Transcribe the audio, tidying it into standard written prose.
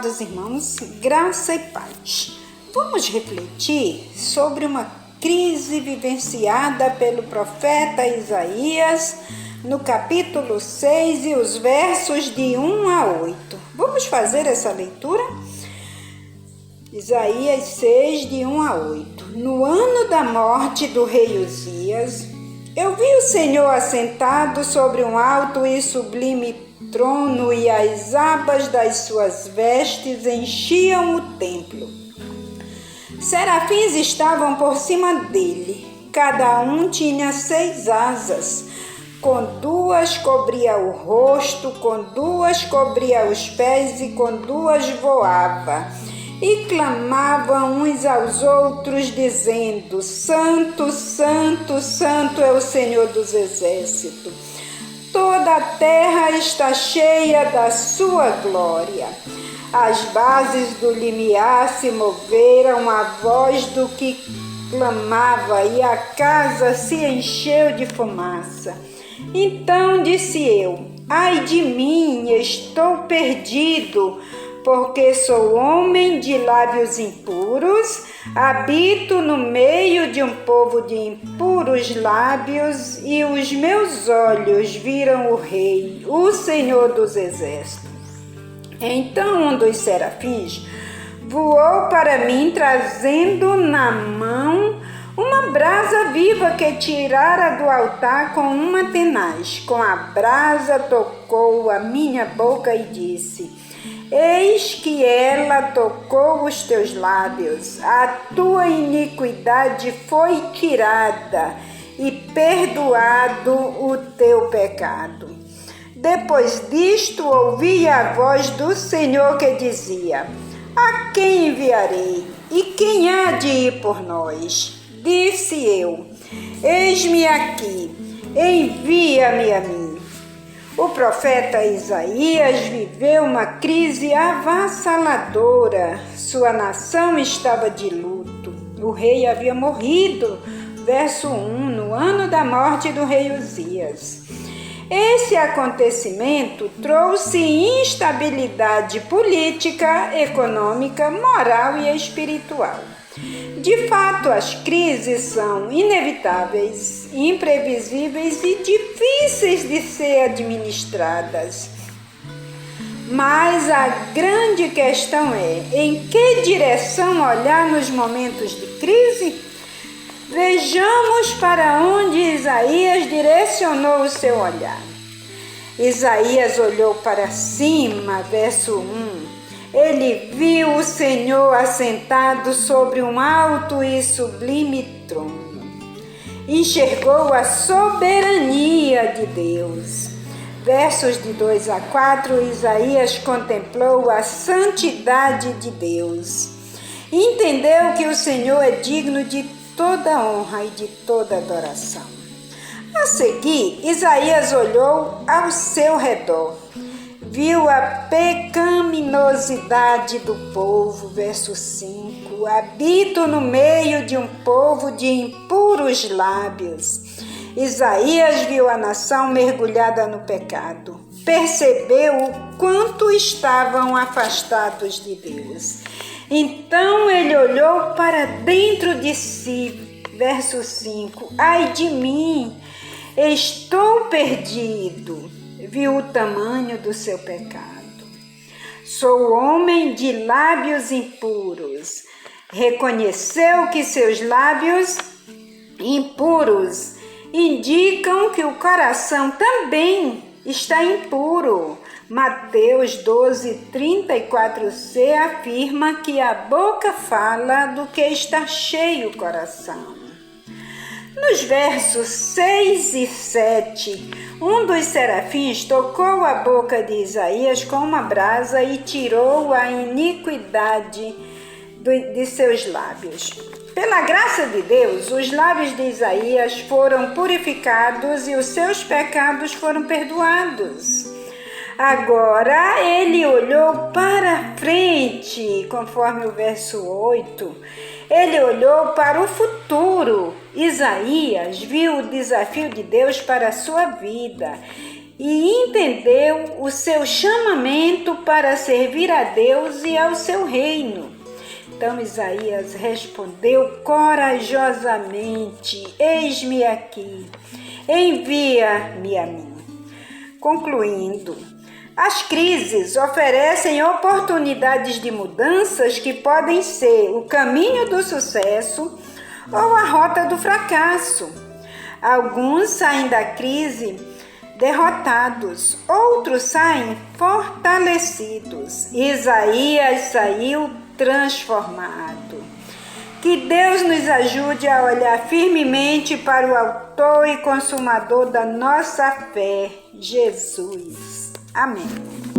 Amados irmãos, graça e paz. Vamos refletir sobre uma crise vivenciada pelo profeta Isaías no capítulo 6 e os versos de 1 a 8. Vamos fazer essa leitura? Isaías 6, de 1 a 8. No ano da morte do rei Uzias, eu vi o Senhor assentado sobre um alto e sublime trono, e as abas das suas vestes enchiam o templo. Serafins estavam por cima dele, cada um tinha 6 asas, com 2 cobria o rosto, com 2 cobria os pés e com 2 voava. E clamavam uns aos outros, dizendo: Santo, Santo, Santo é o Senhor dos Exércitos. Toda a terra está cheia da sua glória. As bases do limiar se moveram à voz do que clamava, e a casa se encheu de fumaça. Então disse eu: Ai de mim, estou perdido, porque sou homem de lábios impuros, habito no meio de um povo de impuros lábios, e os meus olhos viram o Rei, o Senhor dos Exércitos. Então um dos serafins voou para mim, trazendo na mão uma brasa viva que tirara do altar com uma tenaz. Com a brasa tocou a minha boca e disse: Eis que ela tocou os teus lábios, a tua iniquidade foi tirada e perdoado o teu pecado. Depois disto ouvi a voz do Senhor que dizia: A quem enviarei? E quem há de ir por nós? Disse eu: Eis-me aqui, envia-me a mim. O profeta Isaías viveu uma crise avassaladora. Sua nação estava de luto. O rei havia morrido. Verso 1, no ano da morte do rei Uzias. Esse acontecimento trouxe instabilidade política, econômica, moral e espiritual. De fato, as crises são inevitáveis, imprevisíveis e difíceis de ser administradas. Mas a grande questão é: em que direção olhar nos momentos de crise? Vejamos para onde Isaías direcionou o seu olhar. Isaías olhou para cima, verso 1. Ele viu o Senhor assentado sobre um alto e sublime trono. Enxergou a soberania de Deus. Versos de 2 a 4, Isaías contemplou a santidade de Deus. Entendeu que o Senhor é digno de toda honra e de toda adoração. A seguir, Isaías olhou ao seu redor. Viu a pecaminosidade do povo, verso 5. Habito no meio de um povo de impuros lábios. Isaías viu a nação mergulhada no pecado. Percebeu o quanto estavam afastados de Deus. Então ele olhou para dentro de si, verso 5. Ai de mim, estou perdido. Viu o tamanho do seu pecado. Sou homem de lábios impuros. Reconheceu que seus lábios impuros indicam que o coração também está impuro. Mateus 12:34c afirma que a boca fala do que está cheio o coração. Nos versos 6 e 7, um dos serafins tocou a boca de Isaías com uma brasa e tirou a iniquidade de seus lábios. Pela graça de Deus, os lábios de Isaías foram purificados e os seus pecados foram perdoados. Agora ele olhou para frente, conforme o verso 8. Ele olhou para o futuro. Isaías viu o desafio de Deus para a sua vida e entendeu o seu chamamento para servir a Deus e ao seu reino. Então Isaías respondeu corajosamente: eis-me aqui, envia-me a mim. Concluindo, as crises oferecem oportunidades de mudanças que podem ser o caminho do sucesso ou a rota do fracasso. Alguns saem da crise derrotados, outros saem fortalecidos. Isaías saiu transformado. Que Deus nos ajude a olhar firmemente para o autor e consumador da nossa fé, Jesus. Amém.